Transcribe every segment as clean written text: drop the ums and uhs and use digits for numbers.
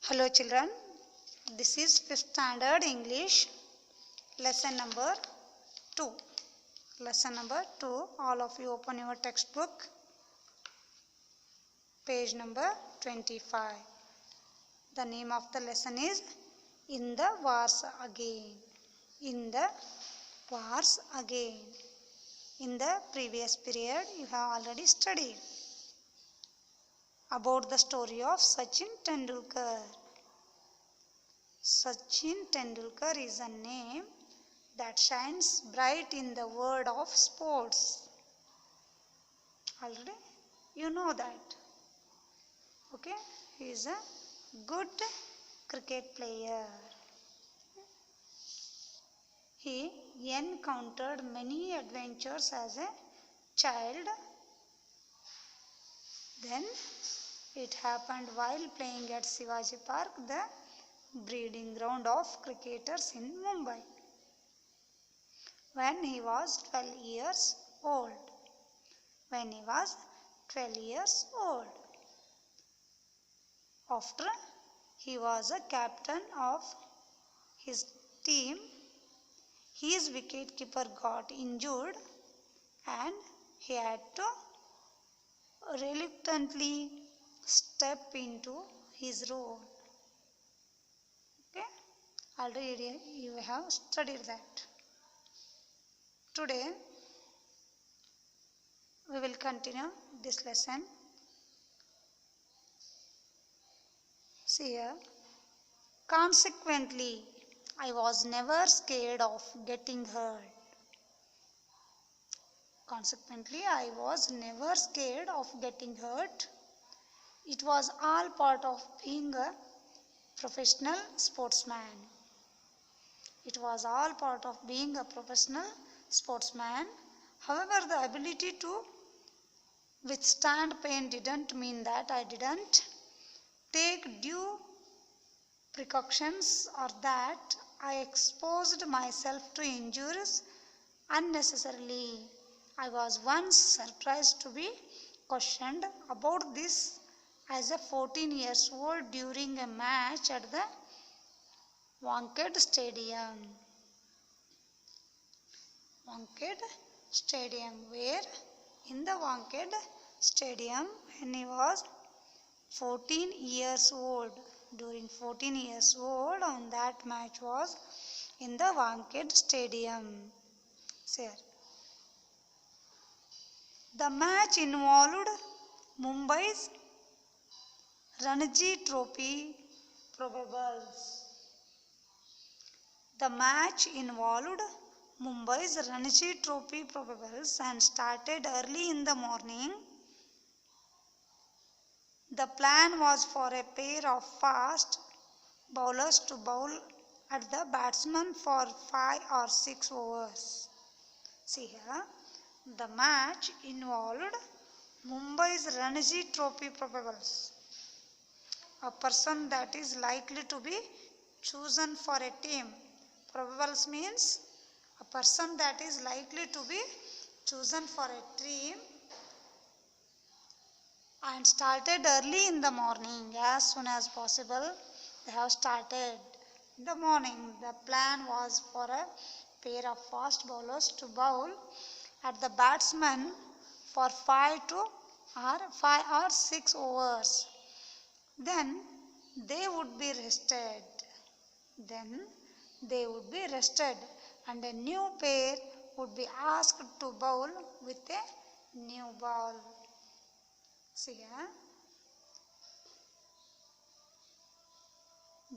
Hello children, this is 5th standard English lesson number 2. Lesson number 2, all of you open your textbook, page number 25. The name of the lesson is In the Wars Again. In the Wars Again. In the previous period you have already studied about the story of Sachin Tendulkar. Sachin Tendulkar is a name that shines bright in the world of sports. Already you know that. Okay, he is a good cricket player. He encountered many adventures as a child. Then it happened while playing at Shivaji Park, the breeding ground of cricketers in Mumbai, when he was 12 years old. When he was 12 years old. After he was a captain of his team, his wicketkeeper got injured and he had to reluctantly step into his role. Okay, already you have studied that. Today we will continue this lesson. See here. Consequently, I was never scared of getting hurt. Consequently, I was never scared of getting hurt. It was all part of being a professional sportsman. It was all part of being a professional sportsman. However, the ability to withstand pain didn't mean that I didn't take due precautions or that I exposed myself to injuries unnecessarily. I was once surprised to be questioned about this as a 14 years old during a match at the Wankhede Stadium. Wankhede Stadium, where in the Wankhede Stadium when he was 14 years old. During 14 years old, on that match was in the Wankhede Stadium. Sir. The match involved Mumbai's Ranji Trophy probables. The match involved Mumbai's Ranji Trophy probables and started early in the morning. The plan was for a pair of fast bowlers to bowl at the batsman for 5 or 6 overs. See here, the match involved Mumbai's Ranji Trophy probables. A person that is likely to be chosen for a team. Probables means a person that is likely to be chosen for a team, and started early in the morning. As soon as possible they have started in the morning. The plan was for a pair of fast bowlers to bowl at the batsman for 5 or 6 overs. Then they would be rested. And a new pair would be asked to bowl with a new ball. See here.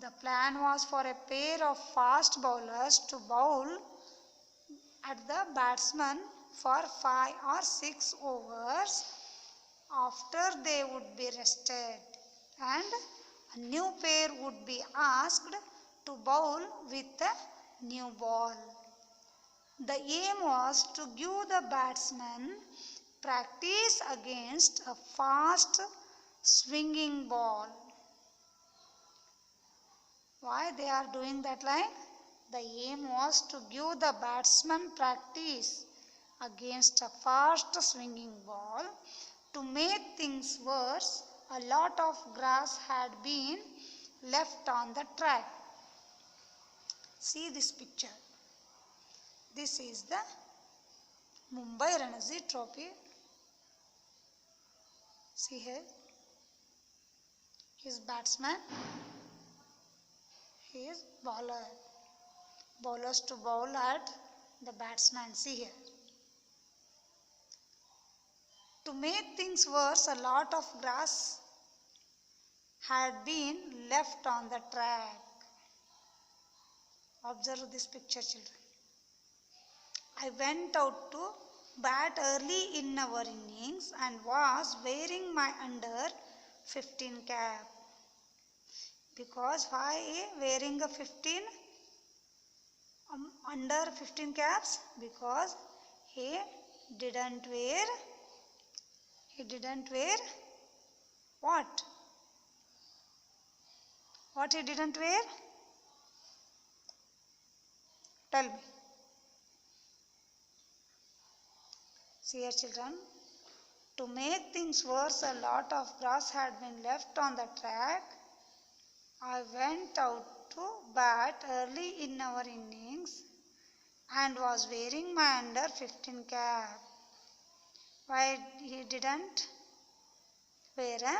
The plan was for a pair of fast bowlers to bowl at the batsman for 5 or 6 overs. After they would be rested and a new pair would be asked to bowl with a new ball. The aim was to give the batsman practice against a fast swinging ball. Why they are doing that like? The aim was to give the batsman practice against a fast swinging ball. To make things worse, a lot of grass had been left on the track. See this picture. This is the Mumbai Ranji Trophy. See here. His batsman. He is bowler. Bowlers to bowl at the batsman. See here. To make things worse, a lot of grass had been left on the track. Observe this picture, children. I went out to bat early in our innings and was wearing my under 15 cap. Because why wearing a 15 under 15 caps? Because he didn't wear what? What he didn't wear? Tell me. See here, children. To make things worse, a lot of grass had been left on the track. I went out to bat early in our innings and was wearing my under 15 cap. Why he didn't wear a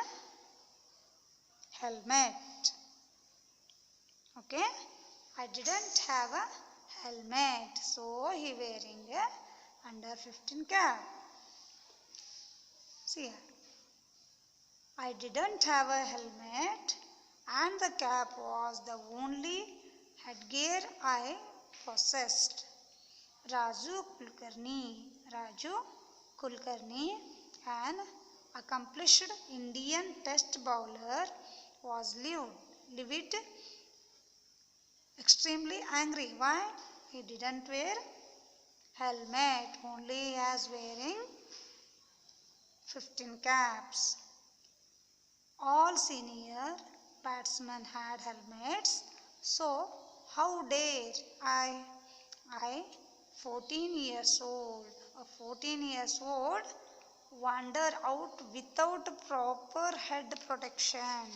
helmet? Okay, I didn't have a helmet, so he wearing a under 15 cap. See here. I didn't have a helmet and the cap was the only headgear I possessed. Raju Kulkarni, an accomplished Indian test bowler, was livid, extremely angry. Why? He didn't wear helmet, only he is wearing 15 caps. All senior batsmen had helmets, so how dare I 14 years old, wander out without proper head protection.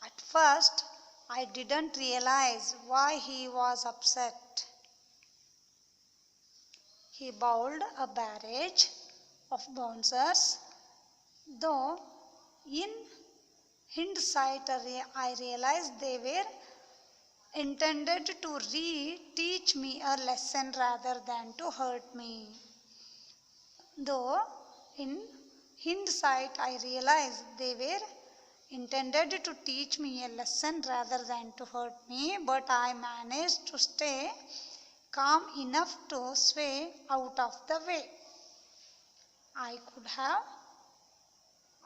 At first, I didn't realize why he was upset. He bowled a barrage of bouncers, though in hindsight I realized they were intended to teach me a lesson rather than to hurt me. Though in hindsight I realized they were intended to teach me a lesson rather than to hurt me, but I managed to stay calm enough to sway out of the way. I could have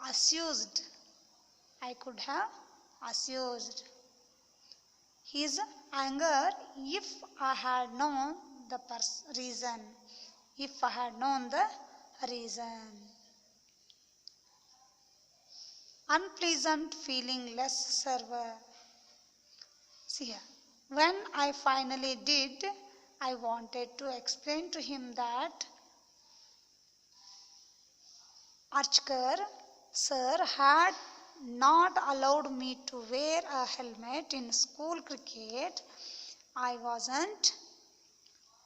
assuaged his anger if I had known the reason. Unpleasant feeling less severe. See here. When I finally did, I wanted to explain to him that Archkar sir had not allowed me to wear a helmet in school cricket. I wasn't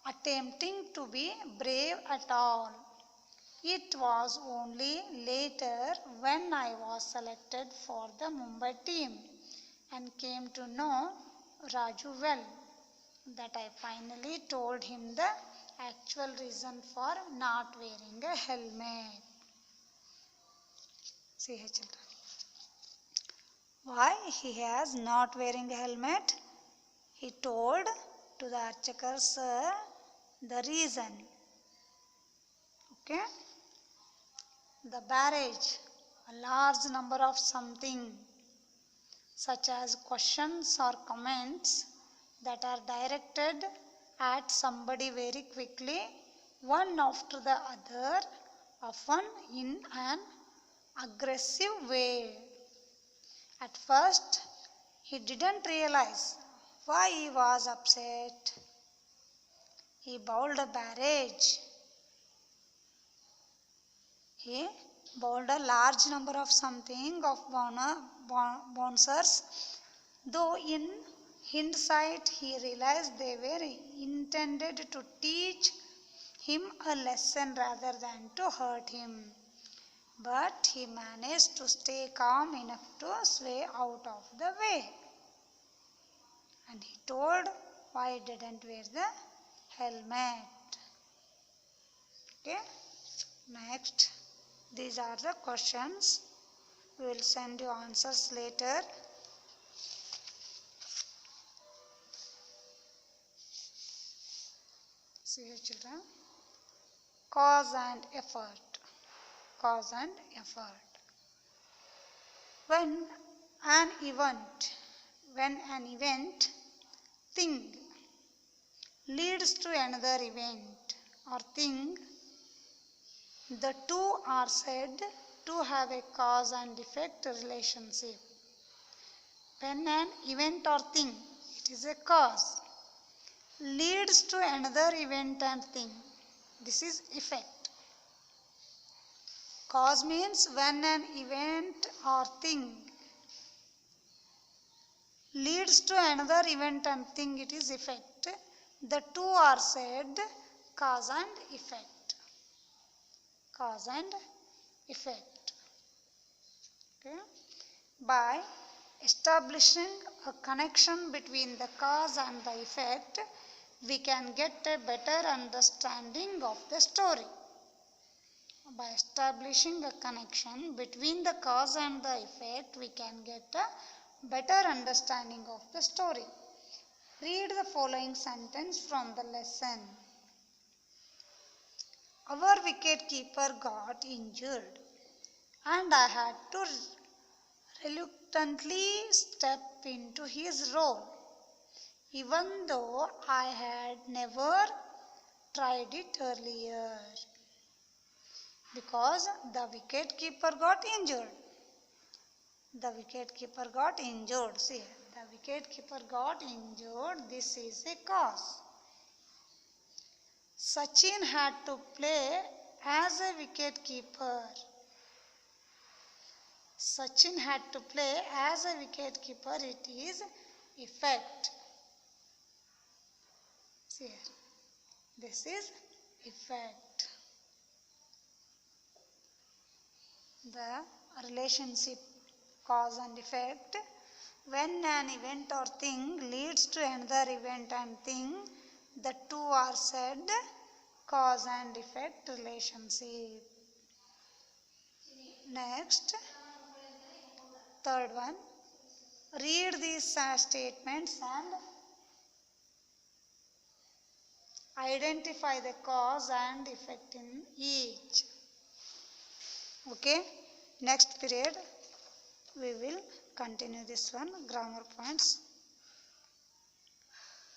attempting to be brave at all. It was only later when I was selected for the Mumbai team and came to know Raju well that I finally told him the actual reason for not wearing a helmet. See here, children. Why he has not wearing a helmet? He told to the Archkar sir the reason. Okay? The barrage, a large number of something such as questions or comments that are directed at somebody very quickly, one after the other, often in an aggressive way. At first, he didn't realize why he was upset. He bowled a barrage He bowled a large number of something of bouncers, though in hindsight he realized they were intended to teach him a lesson rather than to hurt him. But he managed to stay calm enough to sway out of the way. And he told why he didn't wear the helmet. Okay. Next, these are the questions. We will send you answers later. See here, children. Cause and effort. Cause and effort. When an event, thing leads to another event or thing, the two are said to have a cause and effect relationship. When an event or thing, it is a cause, leads to another event and thing, this is effect. Cause means when an event or thing leads to another event and thing, it is effect. The two are said cause and effect. Cause and effect. Okay. By establishing a connection between the cause and the effect, we can get a better understanding of the story. By establishing a connection between the cause and the effect, we can get a better understanding of the story. Read the following sentence from the lesson. Our wicket keeper got injured and I had to reluctantly step into his role, even though I had never tried it earlier. Because the wicket keeper got injured. The wicket keeper got injured. See, the wicket keeper got injured. This is a cause. Sachin had to play as a wicket keeper. Sachin had to play as a wicket keeper. It is effect. See here. This is effect. The relationship cause and effect. When an event or thing leads to another event and thing, the two are said cause and effect relationship. Next, third one. Read these statements and identify the cause and effect in each. Okay, next period we will continue this one, grammar points.